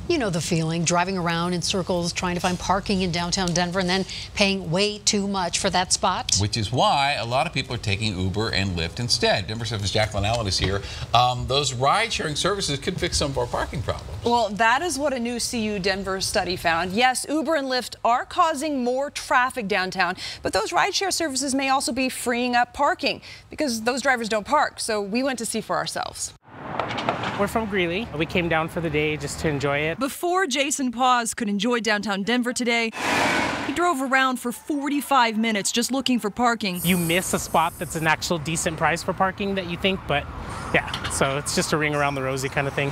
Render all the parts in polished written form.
You know the feeling, driving around in circles trying to find parking in downtown Denver and then paying way too much for that spot. Which is why a lot of people are taking Uber and Lyft instead. Denver 7's Jacqueline Allen is here. Those ride-sharing services could fix some of our parking problems. Well, that is what a new CU Denver study found. Yes, Uber and Lyft are causing more traffic downtown, but those rideshare services may also be freeing up parking because those drivers don't park. So we went to see for ourselves. We're from Greeley. We came down for the day just to enjoy it. Before Jason Paz could enjoy downtown Denver today, he drove around for 45 minutes just looking for parking. You miss a spot that's an actual decent price for parking that you think, but yeah, so it's just a ring around the rosy kind of thing.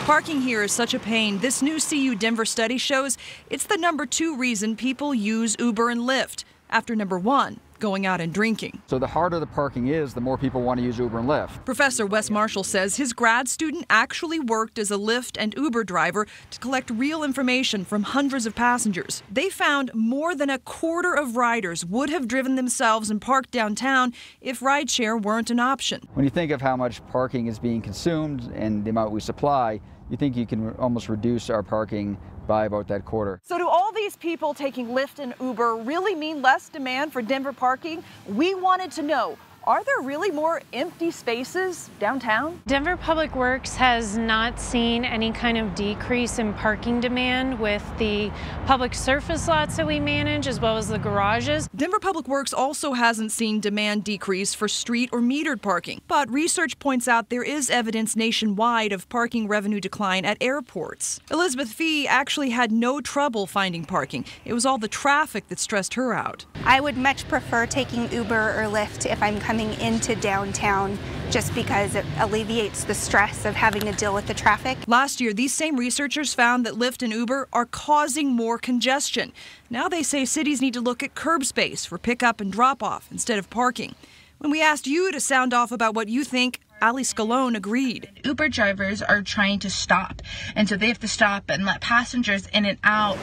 Parking here is such a pain. This new CU Denver study shows it's the #2 reason people use Uber and Lyft, after #1, going out and drinking. So the harder the parking is, the more people want to use Uber and Lyft. Professor Wes Marshall says his grad student actually worked as a Lyft and Uber driver to collect real information from hundreds of passengers. They found more than a quarter of riders would have driven themselves and parked downtown if rideshare weren't an option. When you think of how much parking is being consumed and the amount we supply, you think you can almost reduce our parking by about that quarter. So do all these people taking Lyft and Uber really mean less demand for Denver parking? We wanted to know, are there really more empty spaces downtown? Denver Public Works has not seen any kind of decrease in parking demand with the public surface lots that we manage as well as the garages. Denver Public Works also hasn't seen demand decrease for street or metered parking. But research points out there is evidence nationwide of parking revenue decline at airports. Elizabeth Fee actually had no trouble finding parking. It was all the traffic that stressed her out. I would much prefer taking Uber or Lyft if I'm coming into downtown, just because it alleviates the stress of having to deal with the traffic. Last year, these same researchers found that Lyft and Uber are causing more congestion. Now they say cities need to look at curb space for pickup and drop-off instead of parking. When we asked you to sound off about what you think, Ali Scalone agreed. Uber drivers are trying to stop, and so they have to stop and let passengers in and out.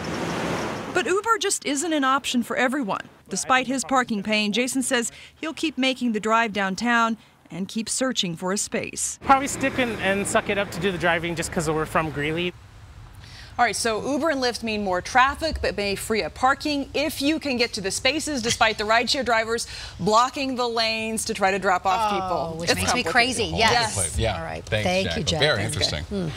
But Uber just isn't an option for everyone. Despite his parking pain, Jason says he'll keep making the drive downtown and keep searching for a space. Probably stick and suck it up to do the driving just because we're from Greeley. All right, so Uber and Lyft mean more traffic, but may free up parking if you can get to the spaces, despite the rideshare drivers blocking the lanes to try to drop off people. Which makes me crazy. Yes. Yeah. All right. Thanks, Thank you, Jacqueline. Jack. Very interesting.